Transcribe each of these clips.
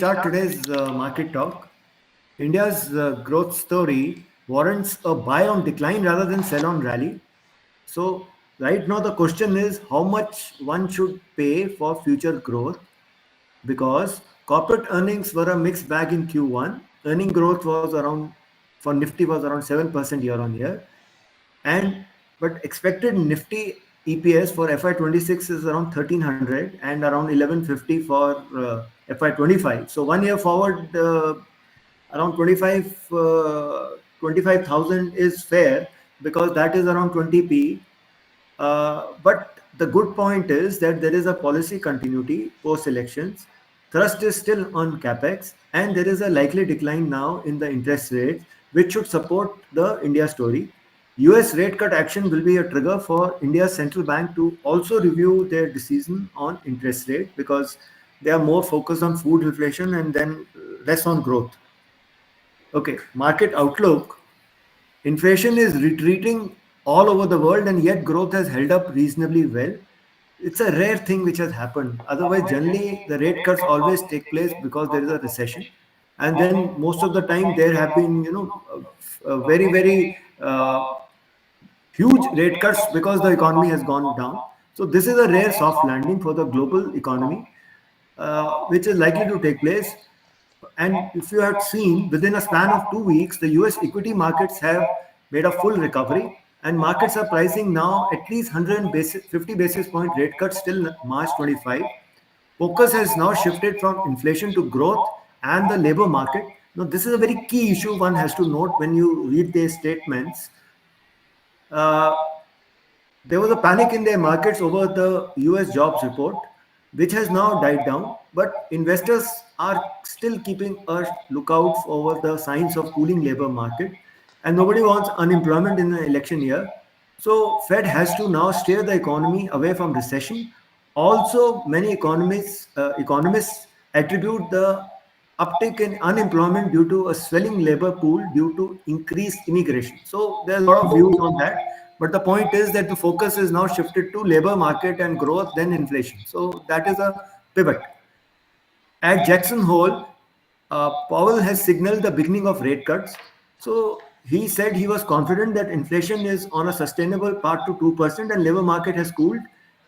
Start today's market talk. India's growth story warrants a buy on decline rather than sell on rally. So, right now, the question is how much one should pay for future growth because corporate earnings were a mixed bag in Q1. Earning growth was around for Nifty was around 7% year on year, and but expected Nifty EPS for FY26 is around 1300 and around 1150 for FY25. So 1 year forward, around 25,000 is fair because that is around 20p. But the good point is that there is a policy continuity post elections. Thrust is still on capex, and there is a likely decline now in the interest rates, which should support the India story. US rate cut action will be a trigger for India's central bank to also review their decision on interest rate because they are more focused on food inflation and then less on growth. Okay, market outlook. Inflation is retreating all over the world, and yet growth has held up reasonably well. It's a rare thing which has happened. Otherwise, generally, the rate cuts always take place because there is a recession. And then most of the time, there have been, very huge rate cuts because the economy has gone down. So this is a rare soft landing for the global economy, which is likely to take place. And if you have seen, within a span of 2 weeks, the US equity markets have made a full recovery, and markets are pricing now at least 150 basis point rate cuts till March 25. Focus has now shifted from inflation to growth and the labor market. Now, this is a very key issue one has to note when you read their statements. Uh, there was a panic in their markets over the US jobs report, which has now died down, but investors are still keeping a lookout over the signs of cooling labor market, and nobody wants unemployment in the election year. So Fed has to now steer the economy away from recession. Also, many economists attribute the uptick in unemployment due to a swelling labor pool due to increased immigration. So there are a lot of views on that. But the point is that the focus is now shifted to labor market and growth, then inflation. So that is a pivot. At Jackson Hole, Powell has signaled the beginning of rate cuts. So he said he was confident that inflation is on a sustainable path to 2% and labor market has cooled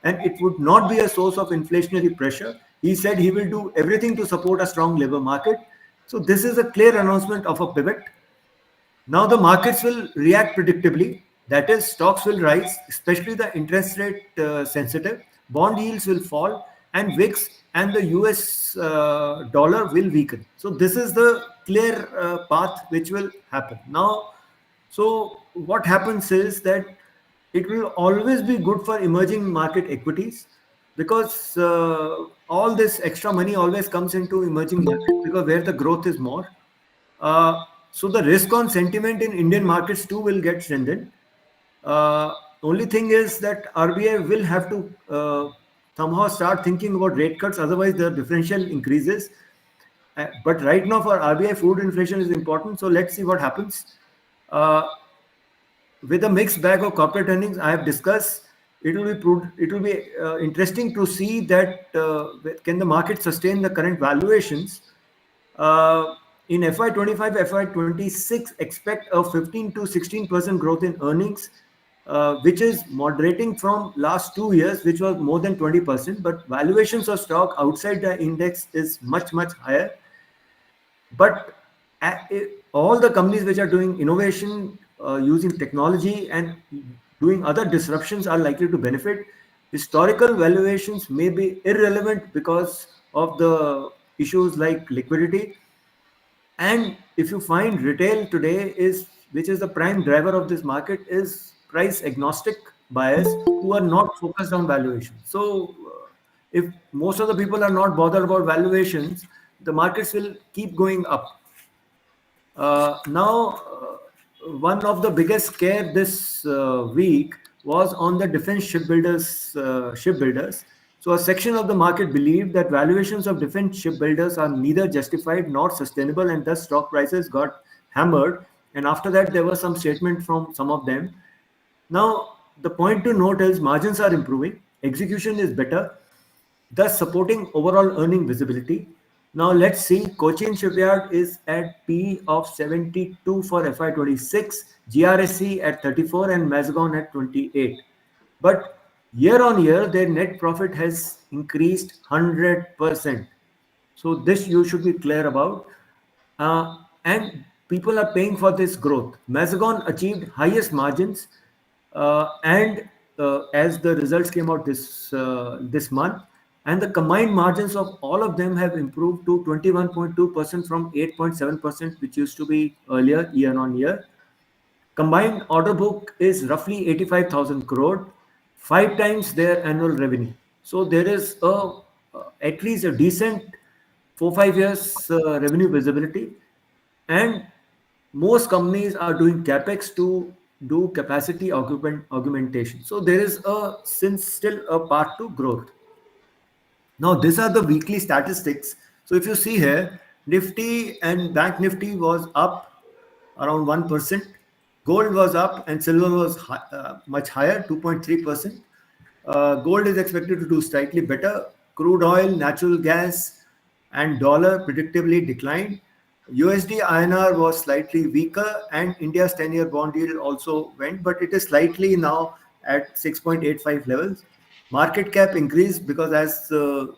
and it would not be a source of inflationary pressure. He said he will do everything to support a strong labor market. So this is a clear announcement of a pivot. Now the markets will react predictably. That is, stocks will rise, especially the interest rate sensitive. Bond yields will fall, and VIX and the US dollar will weaken. So this is the clear path which will happen. Now, so what happens is that it will always be good for emerging market equities because all this extra money always comes into emerging markets because where the growth is more. So the risk on sentiment in Indian markets too will get strengthened. Only thing is that RBI will have to somehow start thinking about rate cuts, otherwise the differential increases. But right now for RBI, food inflation is important. So let's see what happens. With a mixed bag of corporate earnings, I have discussed. It will be interesting to see that can the market sustain the current valuations. In FY25, FY26, expect a 15 to 16% growth in earnings, which is moderating from last 2 years, which was more than 20%. But valuations of stock outside the index is much, much higher. But all the companies which are doing innovation, using technology and doing other disruptions are likely to benefit. Historical valuations may be irrelevant because of the issues like liquidity. And if you find retail today is, which is the prime driver of this market, is price agnostic buyers who are not focused on valuation. So if most of the people are not bothered about valuations, the markets will keep going up. Now, one of the biggest scare this week was on the defense shipbuilders. So a section of the market believed that valuations of defense shipbuilders are neither justified nor sustainable, and thus stock prices got hammered. And after that, there was some statement from some of them. Now, the point to note is margins are improving, execution is better, thus supporting overall earning visibility. Now let's see. Cochin Shipyard is at P of 72 for FY26, GRSC at 34, and Mazagon at 28. But year on year, their net profit has increased 100%. So this you should be clear about. And people are paying for this growth. Mazagon achieved highest margins, and as the results came out this month, and the combined margins of all of them have improved to 21.2% from 8.7%, which used to be earlier year on year. Combined order book is roughly 85,000 crore, five times their annual revenue. So there is at least a decent 4 5 years revenue visibility, and most companies are doing capex to do capacity augmentation. So there is a since still a path to growth. Now, these are the weekly statistics. So, if you see here, Nifty and Bank Nifty was up around 1%. Gold was up and silver was much higher, 2.3%. Gold is expected to do slightly better. Crude oil, natural gas, and dollar predictably declined. USD INR was slightly weaker, and India's 10-year bond yield also went, but it is slightly now at 6.85 levels. Market cap increased because as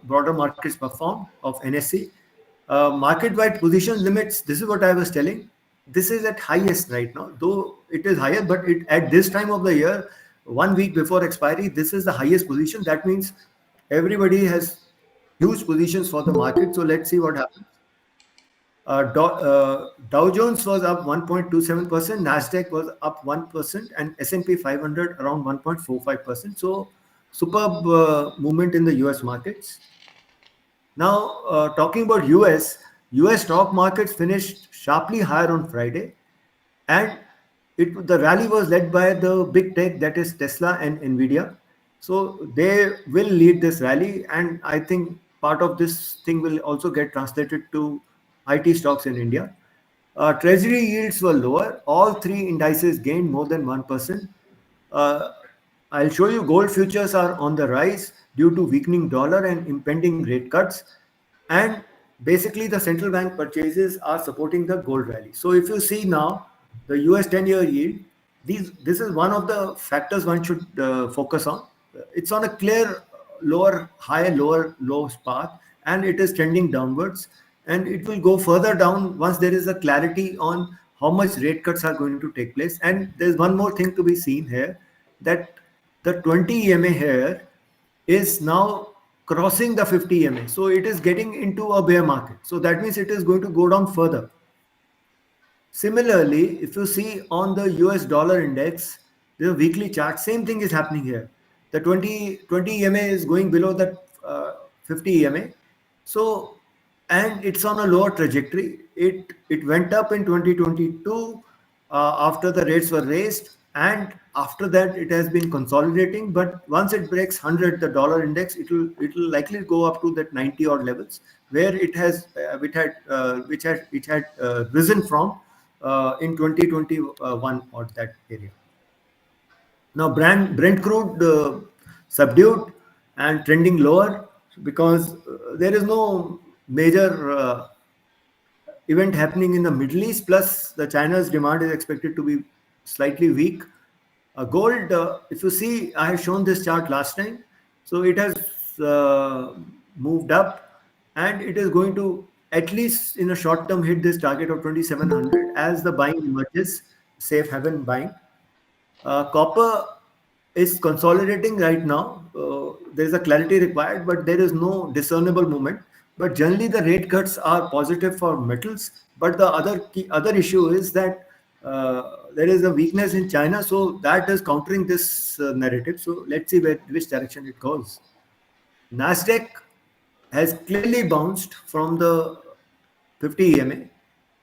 broader markets perform of NSE, market-wide position limits. This is what I was telling. This is at highest right now, though it is higher, but it at this time of the year, 1 week before expiry, this is the highest position. That means everybody has huge positions for the market. So let's see what happens. Dow Jones was up 1.27%, Nasdaq was up 1%, and S&P 500 around 1.45%. So superb movement in the US markets. Now, talking about US stock markets finished sharply higher on Friday, and the rally was led by the big tech, that is Tesla and Nvidia. So they will lead this rally, and I think part of this thing will also get translated to IT stocks in India. Treasury yields were lower. All three indices gained more than 1%. Uh, I'll show you gold futures are on the rise due to weakening dollar and impending rate cuts. And basically, the central bank purchases are supporting the gold rally. So if you see now, the US 10-year yield, this is one of the factors one should focus on. It's on a clear lower high, lower low path, and it is trending downwards. And it will go further down once there is a clarity on how much rate cuts are going to take place. And there's one more thing to be seen here, that the 20 EMA here is now crossing the 50 EMA. So it is getting into a bear market. So that means it is going to go down further. Similarly, if you see on the US dollar index, the weekly chart, same thing is happening here. The 20 EMA is going below the 50 EMA. So, and it's on a lower trajectory. It went up in 2022 after the rates were raised, and after that it has been consolidating. But once it breaks 100, the dollar index, it will likely go up to that 90 odd levels where it has which had risen from in 2021 or that area. Now, Brent crude subdued and trending lower because there is no major event happening in the Middle East. Plus, the China's demand is expected to be slightly weak. Gold, if you see, I have shown this chart last time. So it has moved up, and it is going to at least in a short term hit this target of 2700 as the buying emerges, safe haven buying. Copper is consolidating right now. There is a clarity required, but there is no discernible movement. But generally, the rate cuts are positive for metals. But the other issue is that there is a weakness in China, so that is countering this narrative. So let's see which direction it goes. Nasdaq has clearly bounced from the 50 EMA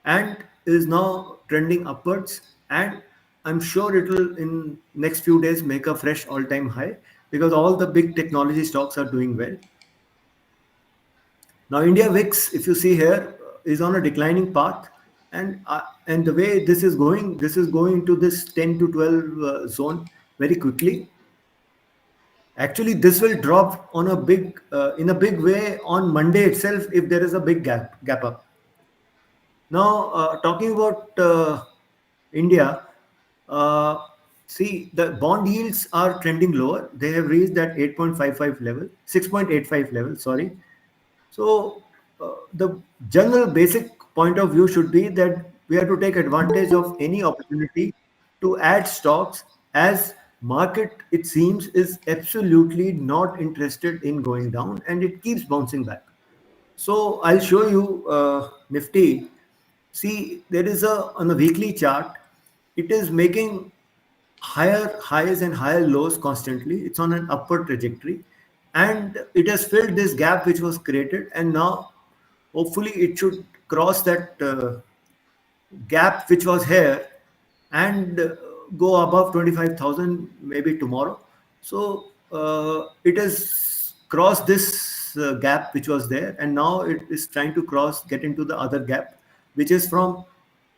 and is now trending upwards, and I'm sure it will in next few days make a fresh all-time high because all the big technology stocks are doing well. Now India VIX, if you see here, is on a declining path, and the way this is going to this 10 to 12 zone very quickly. Actually, this will drop on a big in a big way on Monday itself if there is a big gap up. Now, talking about India, uh, see the bond yields are trending lower. They have reached that 8.55 level, 6.85 level. Sorry. So, the general basic point of view should be that we have to take advantage of any opportunity to add stocks, as market, it seems, is absolutely not interested in going down and it keeps bouncing back. So I'll show you Nifty. See, there is a on a weekly chart, it is making higher highs and higher lows constantly. It's on an upward trajectory, and it has filled this gap which was created, and now hopefully it should cross that gap which was here and go above 25,000 maybe tomorrow. So it has crossed this gap which was there, and now it is trying to get into the other gap, which is from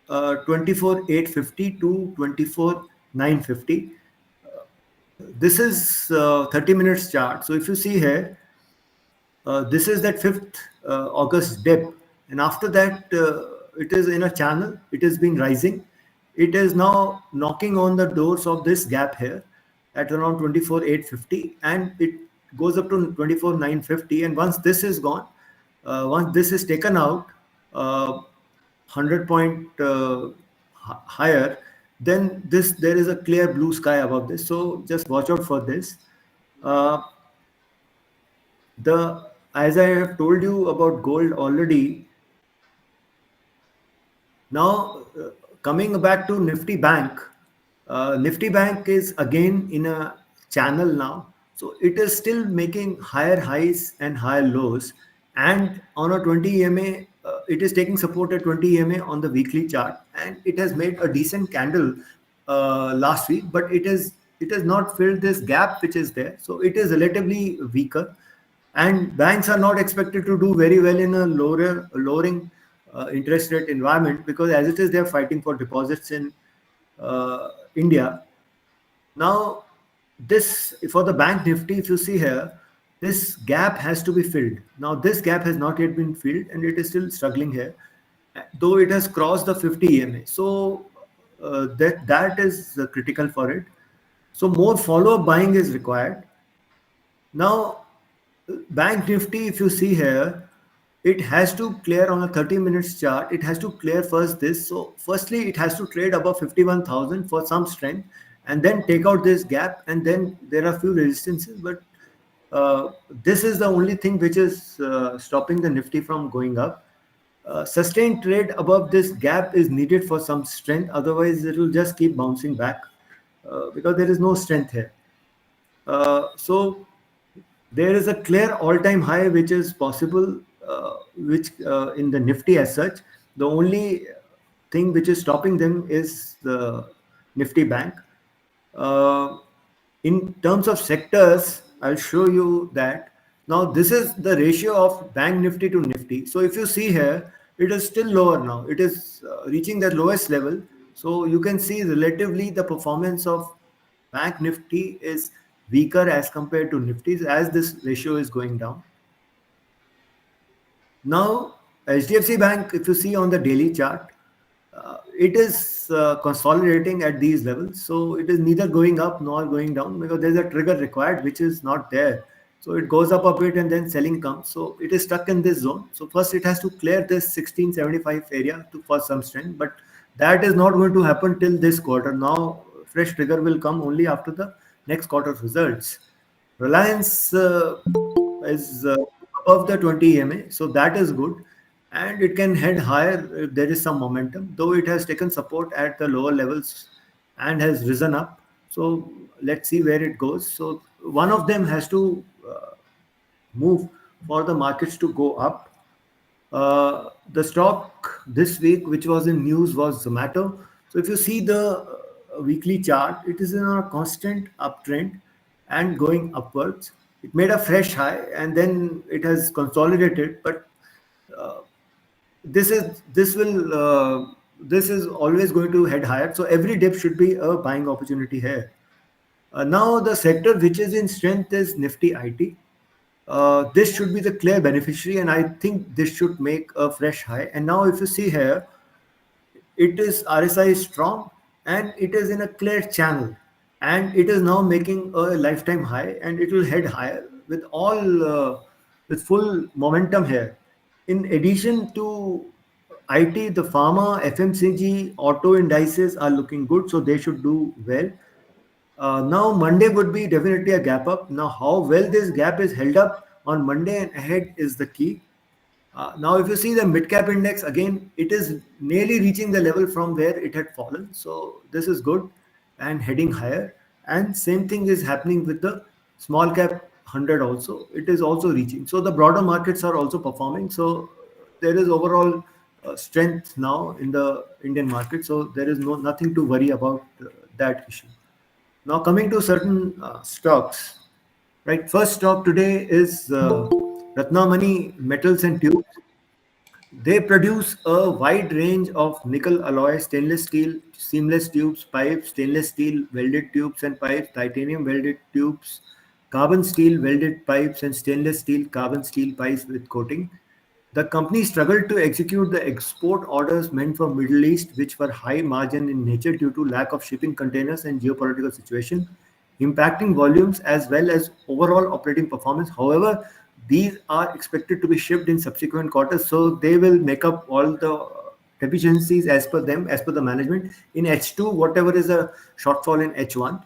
24,850 to 24,950. This is 30 minutes chart. So if you see here, this is that 5th August dip, and after that, it is in a channel. It has been rising. It is now knocking on the doors of this gap here at around 24,850, and it goes up to 24,950. And once this is gone, once this is taken out, 100 point higher, then this there is a clear blue sky above this. So just watch out for this. Uh, the As I have told you about gold already, now coming back to Nifty Bank is again in a channel now, so it is still making higher highs and higher lows, and on a 20 EMA, it is taking support at 20 EMA on the weekly chart, and it has made a decent candle last week, but it has not filled this gap which is there, so it is relatively weaker, and banks are not expected to do very well in a lowering interest rate environment, because as it is they are fighting for deposits in India. Now, this for the bank Nifty, if you see here, this gap has to be filled. Now, this gap has not yet been filled, and it is still struggling here, though it has crossed the 50 EMA. So that is critical for it. So more follow-up buying is required. Now, Bank Nifty, if you see here, it has to clear on a 30 minutes chart. It has to clear first this. So, firstly, it has to trade above 51,000 for some strength, and then take out this gap. And then there are few resistances, but this is the only thing which is stopping the Nifty from going up. Sustained trade above this gap is needed for some strength. Otherwise, it will just keep bouncing back because there is no strength here. So there is a clear all-time high which is possible, which in the Nifty as such. The only thing which is stopping them is the Nifty Bank. Uh, in terms of sectors, I'll show you that. Now, this is the ratio of Bank Nifty to Nifty. So, if you see here, it is still lower now. It is reaching the lowest level. So, you can see relatively the performance of Bank Nifty is weaker as compared to Nifty's, as this ratio is going down. Now, HDFC Bank, if you see on the daily chart, it is consolidating at these levels. So it is neither going up nor going down, because there's a trigger required which is not there. So it goes up a bit and then selling comes. So it is stuck in this zone. So first it has to clear this 1675 area for some strength, but that is not going to happen till this quarter. Now fresh trigger will come only after the next quarter results. Reliance is above the 20 EMA, so that is good, and it can head higher if there is some momentum, though it has taken support at the lower levels and has risen up. So let's see where it goes. So one of them has to move for the markets to go up. The stock this week, which was in news, was Zomato. So if you see the weekly chart, it is in a constant uptrend and going upwards. It made a fresh high and then it has consolidated, but uh, this is always going to head higher. So every dip should be a buying opportunity here. Now the sector which is in strength is Nifty IT. This should be the clear beneficiary, and I think this should make a fresh high. And now, if you see here, it is RSI is strong and it is in a clear channel, and it is now making a lifetime high, and it will head higher with all with full momentum here. In addition to IT, the pharma, FMCG, auto indices are looking good, so they should do well. Now Monday would be definitely a gap up. Now how well this gap is held up on Monday and ahead is the key. Now, if you see the midcap index again, it is nearly reaching the level from where it had fallen. So this is good and heading higher. And same thing is happening with the small cap 100 also. It is also reaching. So the broader markets are also performing. So there is overall strength now in the Indian market. So there is nothing to worry about that issue. Now coming to certain stocks, right? First stock today is Ratnamani Metals and Tubes. They produce a wide range of nickel alloy, stainless steel, seamless tubes, pipes, stainless steel welded tubes and pipes, titanium welded tubes, carbon steel welded pipes, and stainless steel carbon steel pipes with coating. The company struggled to execute the export orders meant for Middle East, which were high margin in nature due to lack of shipping containers and geopolitical situation, impacting volumes as well as overall operating performance. However, these are expected to be shipped in subsequent quarters, so they will make up all the deficiencies as per them, as per the management. In H2, whatever is a shortfall in H1,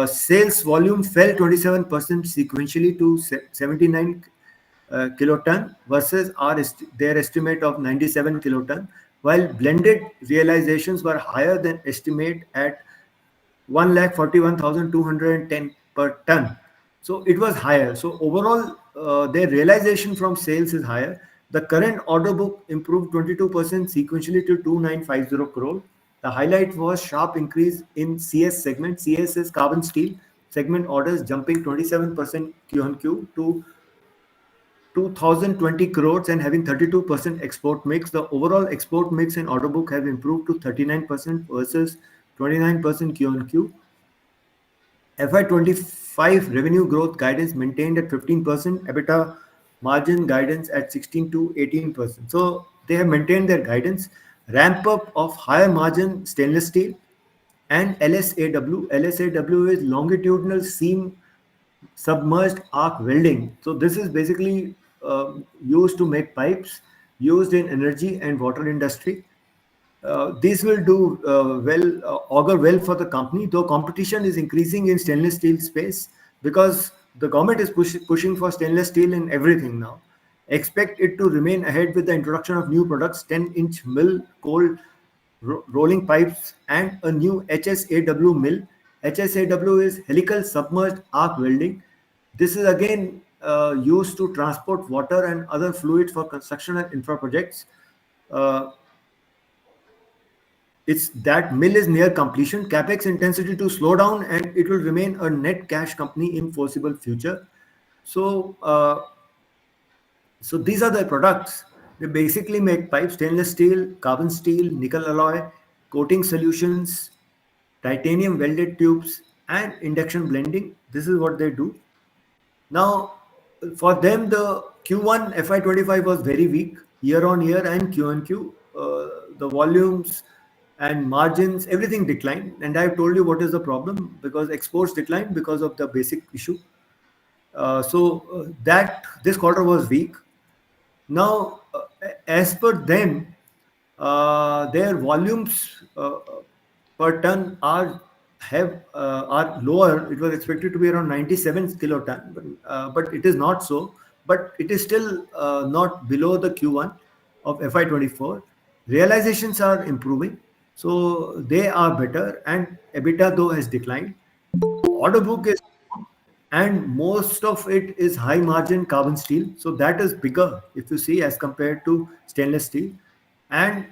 sales volume fell 27% sequentially to 79 kiloton versus their estimate of 97 kiloton, while blended realizations were higher than estimate at 1,41,210 per ton. So it was higher. So overall, their realization from sales is higher. The current order book improved 22% sequentially to 2,950 crore. The highlight was sharp increase in CS segment. CS is carbon steel segment orders jumping 27% Q on Q to 2020 crores and having 32% export mix. The overall export mix in order book have improved to 39% versus 29% Q on Q. FY25 revenue growth guidance maintained at 15%, EBITDA margin guidance at 16 to 18%. So they have maintained their guidance. Ramp up of higher margin stainless steel and LSAW. LSAW is longitudinal seam submerged arc welding. So this is basically used to make pipes used in energy and water industry. These will do augur well for the company, though competition is increasing in stainless steel space because the government is pushing for stainless steel in everything now. Expect it to remain ahead with the introduction of new products, 10-inch mill cold rolling pipes, and a new HSAW mill. HSAW is helical submerged arc welding. This is again used to transport water and other fluids for construction and infra projects. Uh, it's that mill is near completion, capex intensity to slow down, and it will remain a net cash company in foreseeable future. So, so these are the products. They basically make pipes, stainless steel, carbon steel, nickel alloy, coating solutions, titanium welded tubes, and induction blending. This is what they do. Now, for them, the Q1 FY25 was very weak year on year and Q on Q. The volumes and margins, everything declined. And I've told you what is the problem because exports declined because of the basic issue. So that this quarter was weak. Now, as per them, their volumes per ton are lower. It was expected to be around 97 kiloton, but it is not so. But it is still not below the Q1 of FY24. Realizations are improving, so they are better, and EBITDA though has declined. Order book is, and most of it is high margin carbon steel, so that is bigger if you see as compared to stainless steel, and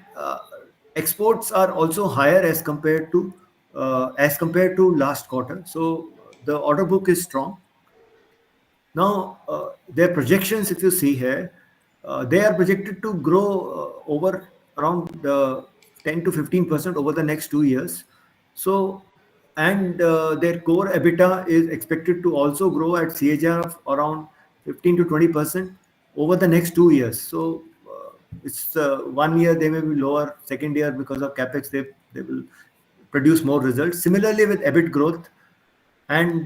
exports are also higher as compared to last quarter, so the order book is strong. Now, their projections, if you see here, they are projected to grow over around 10 to 15% over the next 2 years. So and their core EBITDA is expected to also grow at CAGR of around 15 to 20% over the next 2 years. So it's 1 year they may be lower, second year because of capex they will produce more results. Similarly with EBIT growth and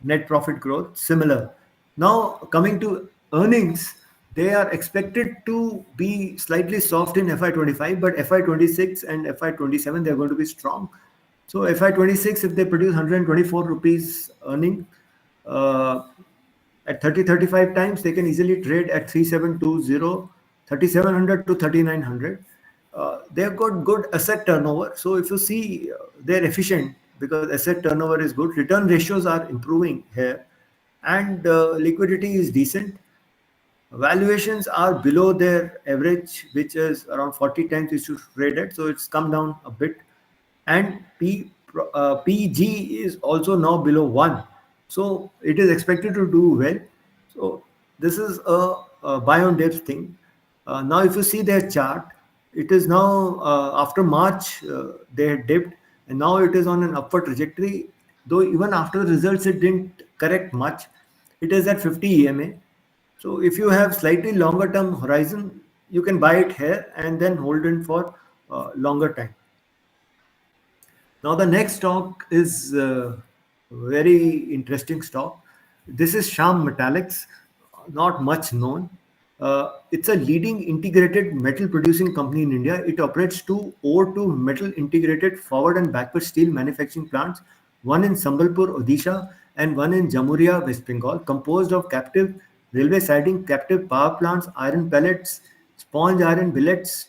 net profit growth similar. Now coming to earnings, they are expected to be slightly soft in FY25, but FY26 and FY27 they're going to be strong. So FY26, if they produce 124 rupees earning uh, at 30-35 times, they can easily trade at 3720, 3700 to 3900. They've got good asset turnover. So if you see, they're efficient because asset turnover is good. Return ratios are improving here, and liquidity is decent. Valuations are below their average, which is around 40 times you should trade at. So it's come down a bit. And PG is also now below 1. So it is expected to do well. So this is a buy on dips thing. Now, if you see their chart, it is now after March they had dipped, and now it is on an upward trajectory. Though even after the results, it didn't correct much. It is at 50 EMA. So if you have slightly longer term horizon, you can buy it here and then hold it for longer time. Now the next stock is very interesting stock. This is Shyam Metalics, not much known. It's a leading integrated metal producing company in India. It operates two ore to metal integrated forward and backward steel manufacturing plants, one in Sambalpur, Odisha, and one in Jamuria, West Bengal, composed of captive railway siding, captive power plants, iron pellets, sponge iron billets,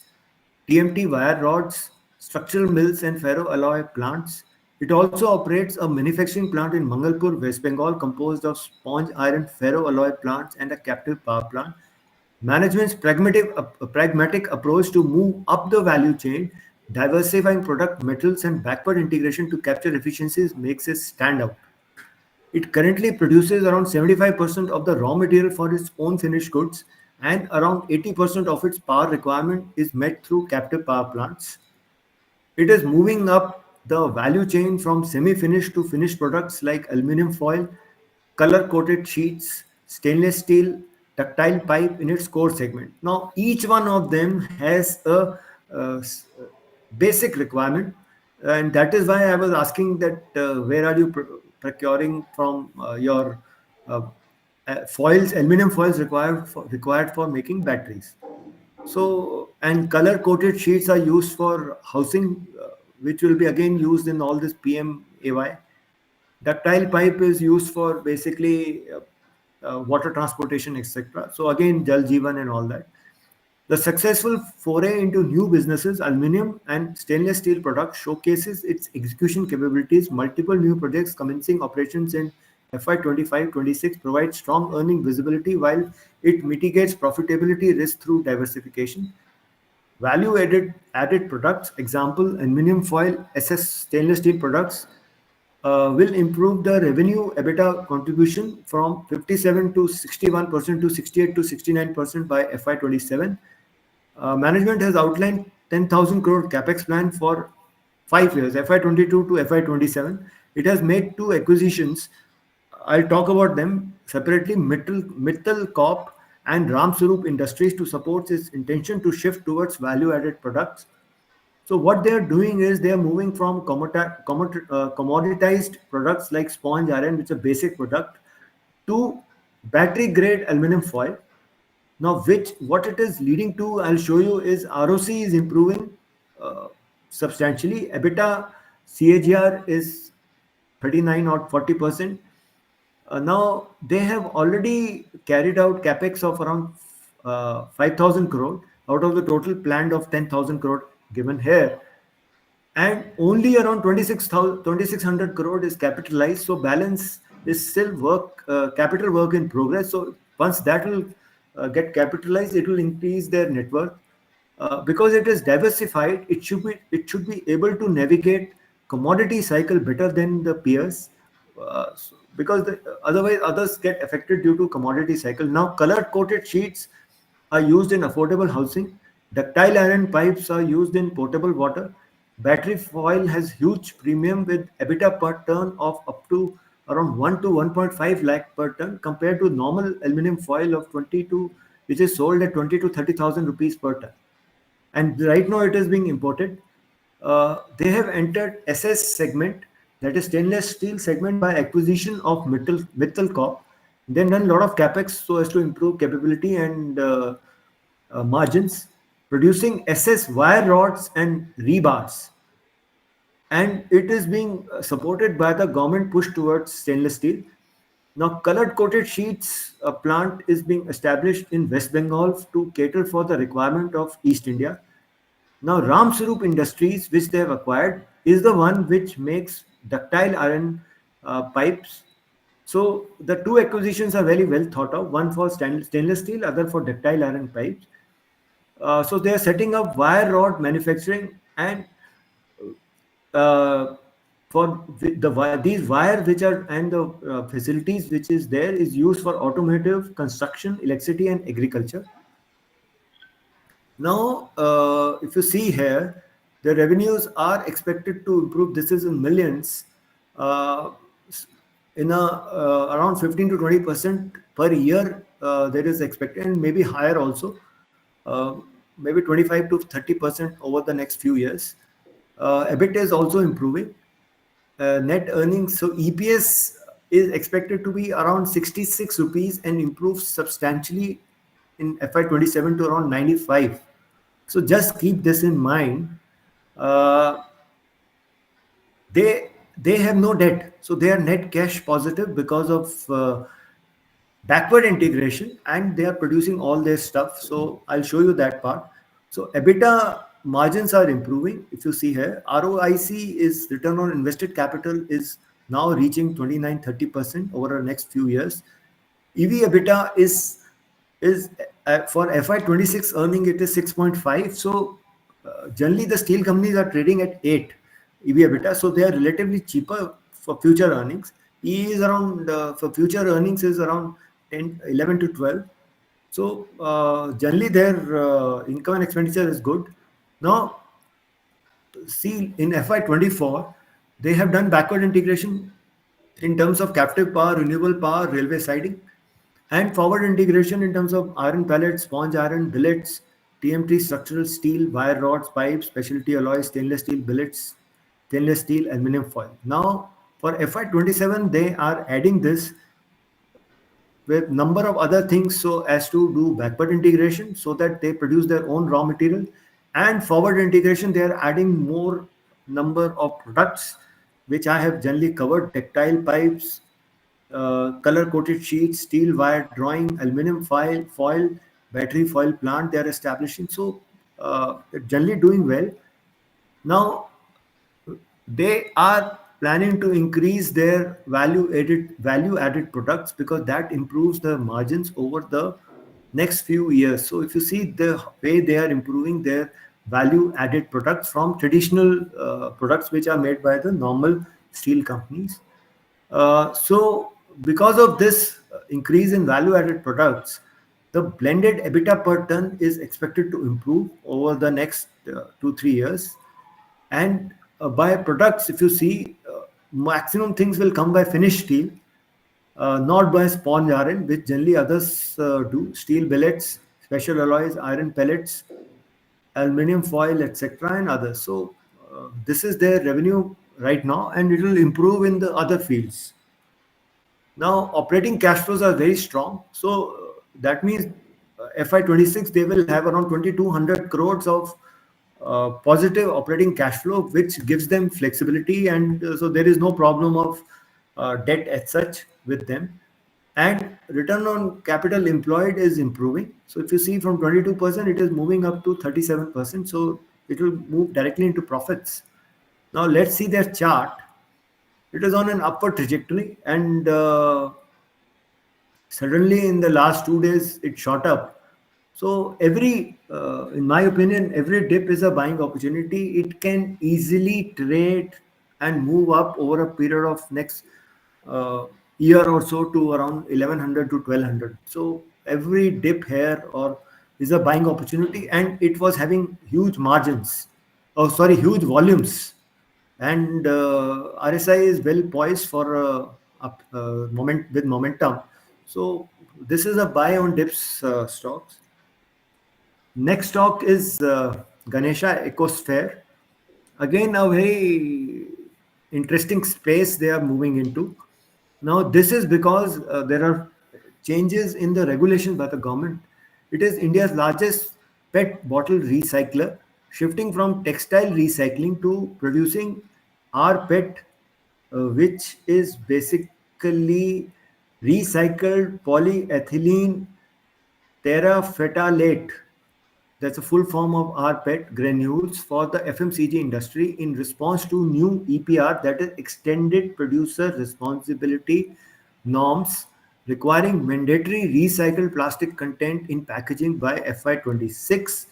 TMT wire rods, structural mills, and ferroalloy plants. It also operates a manufacturing plant in Mangalpur, West Bengal, composed of sponge iron ferroalloy plants and a captive power plant. Management's pragmatic approach to move up the value chain, diversifying product metals and backward integration to capture efficiencies makes it stand out. It currently produces around 75% of the raw material for its own finished goods, and around 80% of its power requirement is met through captive power plants. It is moving up the value chain from semi-finished to finished products like aluminum foil, color-coated sheets, stainless steel, ductile pipe in its core segment. Now, each one of them has a basic requirement, and that is why I was asking that where are you procuring from your uh, foils, aluminum foils required for making batteries. So, and color coated sheets are used for housing, which will be again used in all this PMAY. Ductile pipe is used for basically water transportation, etc. So again, Jal Jeevan and all that. The successful foray into new businesses, aluminum and stainless steel products, showcases its execution capabilities. Multiple new projects commencing operations in FY25-26 provide strong earning visibility while it mitigates profitability risk through diversification. Value added products, example aluminum foil, SS stainless steel products, will improve the revenue EBITDA contribution from 57 to 61% to 68 to 69% by FY27. Management has outlined 10,000 crore capex plan for 5 years, FY22 to FY27. It has made two acquisitions. I'll talk about them separately. Mittal Corp and Ramsarup Industries to support its intention to shift towards value-added products. So what they are doing is they are moving from commoditized products like sponge iron, which is a basic product, to battery grade aluminum foil. Now, which what it is leading to, I'll show you, is ROC is improving uh, substantially. EBITDA CAGR is 39 or 40%. Now, they have already carried out capex of around 5,000 crore out of the total planned of 10,000 crore given here, and only around 2600 crore is capitalized. So balance is still capital work in progress. So once that will get capitalized, it will increase their net worth. Because it is diversified, it should be able to navigate commodity cycle better than the peers. Because otherwise others get affected due to commodity cycle. Now color coated sheets are used in affordable housing. Ductile iron pipes are used in potable water. Battery foil has huge premium with EBITDA per ton of up to around 1 to 1.5 lakh per ton compared to normal aluminum foil of 22, which is sold at 20 to 30,000 rupees per ton. And right now it is being imported. They have entered SS segment, that is stainless steel segment, by acquisition of Metal Corp. Then done a lot of capex so as to improve capability and margins, producing SS wire rods and rebars, and it is being supported by the government push towards stainless steel. Now, colored coated sheets plant is being established in West Bengal to cater for the requirement of East India. Now, Ram Sarup Industries, which they have acquired, is the one which makes ductile iron pipes. So, the two acquisitions are very well thought of, one for stainless steel, other for ductile iron pipes. So, they are setting up wire rod manufacturing, and uh, for these wire which are and the facilities which is there is used for automotive, construction, electricity, and agriculture. Now, if you see here, the revenues are expected to improve. This is in millions, uh, in a around 15 to 20% per year. There is expected, and maybe higher also, uh, maybe 25 to 30% over the next few years. EBITDA is also improving. Net earnings, so EPS is expected to be around 66 rupees and improve substantially in FY27 to around 95. So just keep this in mind. Uh, they have no debt, so they are net cash positive because of backward integration, and they are producing all their stuff. So I'll show you that part. So EBITDA margins are improving. If you see here, ROIC is return on invested capital is now reaching 29-30% over the next few years. EV EBITDA is for FY26 earning it is 6.5. So generally the steel companies are trading at 8 EV EBITDA, so they are relatively cheaper for future earnings. E is around for future earnings is around 10, 11 to 12. So generally their income and expenditure is good. Now see in FY24 they have done backward integration in terms of captive power, renewable power, railway siding, and forward integration in terms of iron pellets, sponge iron, billets, TMT structural steel, wire rods, pipes, specialty alloys, stainless steel billets, stainless steel, aluminum foil. Now, for FY27, they are adding this with number of other things so as to do backward integration so that they produce their own raw material, and forward integration they are adding more number of products which I have generally covered: tactile pipes, color coated sheets, steel wire drawing, aluminum foil, battery foil plant they are establishing. So they're generally doing well. Now they are planning to increase their value added products because that improves the margins over the next few years. So if you see the way they are improving their value added products from traditional products which are made by the normal steel companies. So because of this increase in value added products, the blended EBITDA per ton is expected to improve over the next 2 3 years. And by products, if you see, maximum things will come by finished steel, not by sponge iron, which generally others do. Steel billets, special alloys, iron pellets, aluminum foil, etc., and others. So this is their revenue right now, and it will improve in the other fields. Now, operating cash flows are very strong. So that means FY26 they will have around 2,200 crores of positive operating cash flow, which gives them flexibility, and so there is no problem of debt as such with them. And return on capital employed is improving. So if you see from 22%, it is moving up to 37%. So it will move directly into profits. Now let's see their chart. It is on an upward trajectory, and suddenly in the last 2 days it shot up. So every in my opinion, every dip is a buying opportunity. It can easily trade and move up over a period of next uh, year or so to around 1100 to 1200. So every dip here or is a buying opportunity, and it was having huge margins. oh sorry, huge volumes, and RSI is well poised for momentum. So this is a buy on dips stocks. Next stock is Ganesha Ecosphere. Again, a very interesting space they are moving into. Now, this is because there are changes in the regulation by the government. It is India's largest PET bottle recycler, shifting from textile recycling to producing rPET, which is basically recycled polyethylene terephthalate. That's a full form of rPET granules for the FMCG industry in response to new EPR, that is extended producer responsibility norms, requiring mandatory recycled plastic content in packaging by FY26.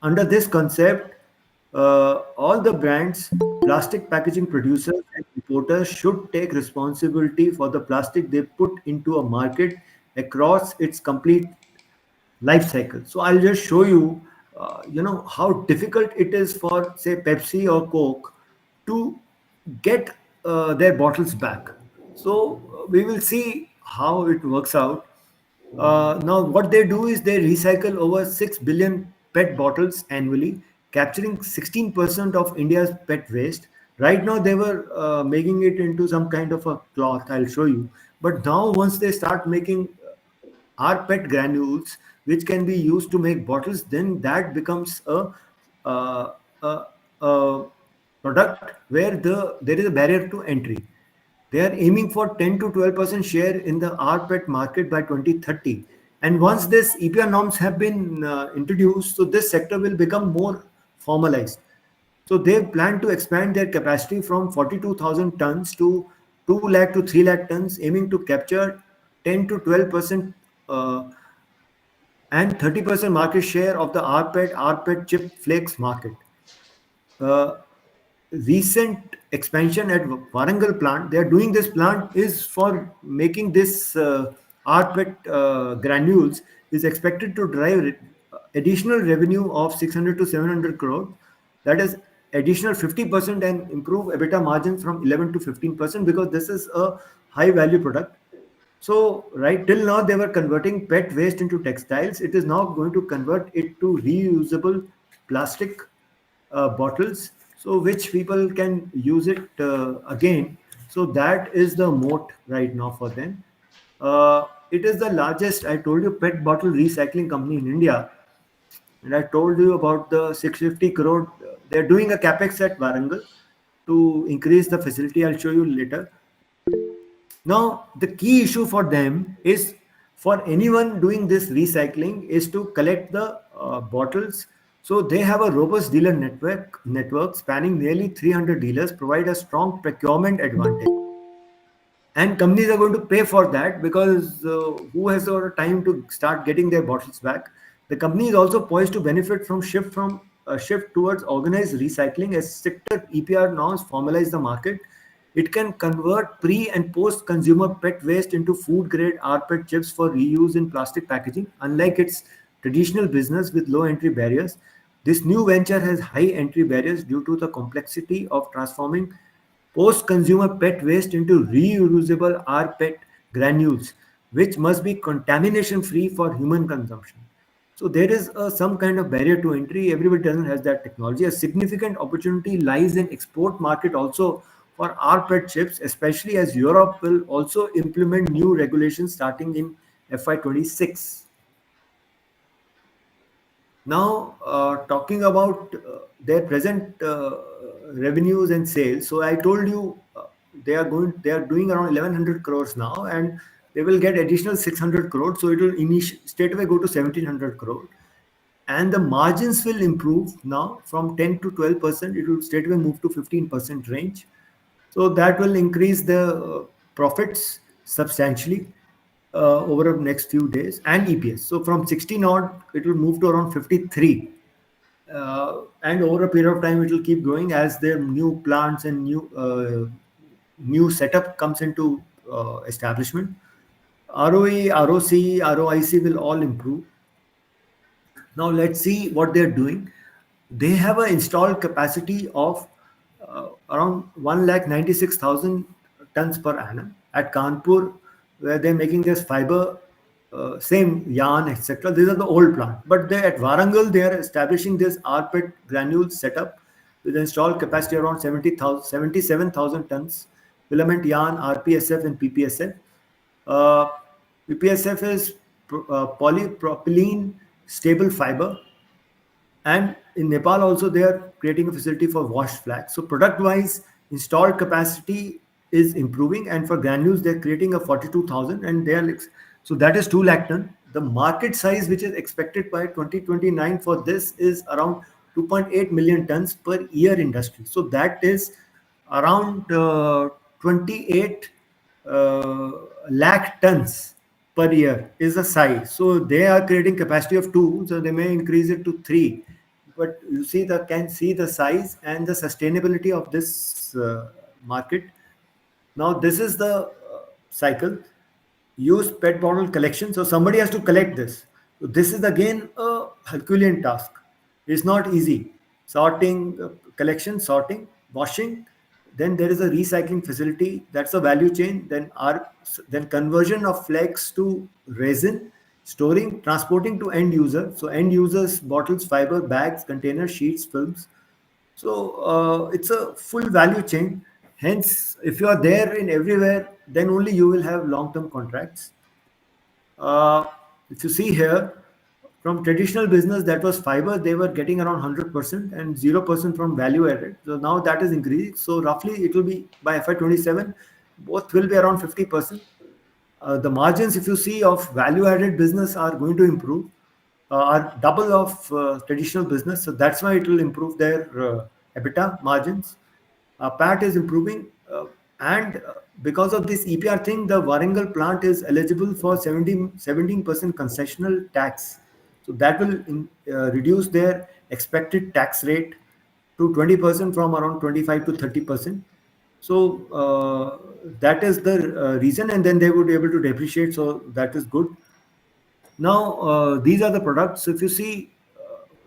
Under this concept, all the brands, plastic packaging producers, and importers should take responsibility for the plastic they put into a market across its complete life cycle. So I'll just show you, how difficult it is for, say, Pepsi or Coke to get their bottles back. So we will see how it works out. Now, what they do is they recycle over 6 billion PET bottles annually, capturing 16% of India's PET waste. Right now, they were making it into some kind of a cloth. I'll show you. But now, once they start making rPET granules, which can be used to make bottles, then that becomes uh, a, a product where there is a barrier to entry. They are aiming for 10 to 12% share in the rPET market by 2030. And once this EPR norms have been introduced, so this sector will become more formalized. So they plan to expand their capacity from 42,000 tons to 2 lakh to 3 lakh tons, aiming to capture 10 to 12% uh, and 30% market share of the rPET chip flakes market. Uh, Recent expansion at Warangal plant, they are doing this plant is for making this rPET granules is expected to drive additional revenue of 600 to 700 crore. That is additional 50% and improve EBITDA margins from 11 to 15% because this is a high value product. So, right till now, they were converting PET waste into textiles. It is now going to convert it to reusable plastic bottles, so which people can use it again. So, that is the moat right now for them. It is the largest, I told you, PET bottle recycling company in India. And I told you about the 650 crore. They're doing a capex at Warangal to increase the facility. I'll show you later. Now, the key issue for them is for anyone doing this recycling is to collect the bottles. So they have a robust dealer network spanning nearly 300 dealers, provide a strong procurement advantage, and companies are going to pay for that because who has the time to start getting their bottles back. The company is also poised to benefit from a shift towards organized recycling as sector EPR norms formalize the market. It can convert pre and post consumer PET waste into food grade rPET chips for reuse in plastic packaging. Unlike its traditional business with low entry barriers, this new venture has high entry barriers due to the complexity of transforming post-consumer PET waste into reusable rPET granules, which must be contamination-free for human consumption. So there is some kind of barrier to entry. Everybody doesn't have that technology. A significant opportunity lies in export market also for rPET chips, especially as Europe will also implement new regulations starting in FY26. Now, talking about their present revenues and sales. So I told you they are doing around 1100 crores now, and they will get additional 600 crores. So it will straight away go to 1700 crore, and the margins will improve now from 10 to 12%. It will straight away move to 15% range. So that will increase the profits substantially over the next few days, and EPS. So from 16 odd, it will move to around 53. And over a period of time, it will keep growing as their new plants and new setup comes into establishment. ROE, ROC, ROIC will all improve. Now let's see what they're doing. they have an installed capacity of around 196,000 tons per annum at Kanpur, where they're making this fiber, same yarn, etc. These are the old plant. But they at Warangal, they are establishing this rpet granule setup with installed capacity around 70,000, 77,000 tons, filament yarn, RPSF and PPSF. Uh, PPSF is polypropylene stable fiber, and in Nepal also they are creating a facility for washed flax. So product wise, installed capacity is improving, and for granules they're creating a 42,000, and they are so that is 2 lakh ton. The market size which is expected by 2029 for this is around 2.8 million tons per year industry. So that is around 28 uh, lakh tons per year is the size. So they are creating capacity of 2, so they may increase it to 3. But you see the can see the size and the sustainability of this market. Now this is the cycle. Use pet bottle collection. So somebody has to collect this. So this is again a Herculean task. It's not easy. Sorting, collection, sorting, washing. Then there is a recycling facility. That's a value chain. Then conversion of flex to resin, storing, transporting to end user. So end users, bottles, fiber, bags, containers, sheets, films. So it's a full value chain. Hence, if you are there in everywhere, then only you will have long-term contracts. Uh, if you see here, from traditional business that was fiber, they were getting around 100% and 0% from value added. So now that is increasing. So roughly it will be by FY27, both will be around 50%. The margins, if you see, of value added business are going to improve, are double of traditional business. So that's why it will improve their EBITDA margins. PAT is improving, and because of this EPR thing, the Warangal plant is eligible for 17% concessional tax. So that will reduce their expected tax rate to 20% from around 25 to 30%. So that is the reason, and then they would be able to depreciate. So that is good. Now, these are the products. So if you see,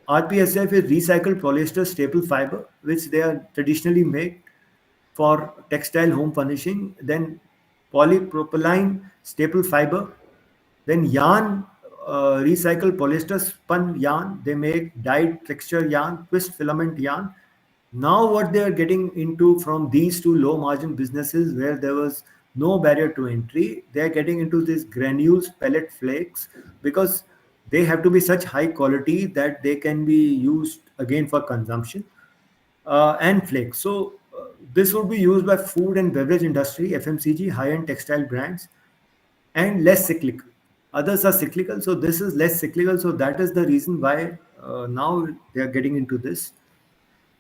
RPSF is recycled polyester staple fiber, which they are traditionally made for textile home furnishing. Then polypropylene staple fiber. Then yarn, recycled polyester spun yarn. They make dyed texture yarn, twist filament yarn. Now, what they are getting into from these two low margin businesses where there was no barrier to entry, they are getting into these granules, pellet flakes, because they have to be such high quality that they can be used again for consumption, and flakes. So, this would be used by food and beverage industry, FMCG, high end textile brands, and less cyclical. Others are cyclical, so this is less cyclical. So, that is the reason why now they are getting into this.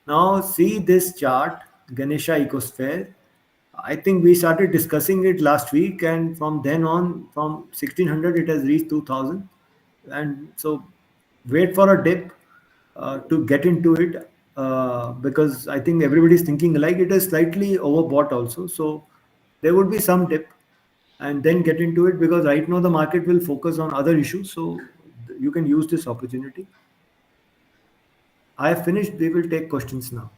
Now see this chart, Ganesha Ecosphere. I think we started discussing it last week, and from then on, from 1600, it has reached 2000. And so, wait for a dip to get into it, because I think everybody is thinking like it is slightly overbought also. So, there would be some dip, and then get into it, because right now the market will focus on other issues. So, you can use this opportunity. I have finished. We will take questions now.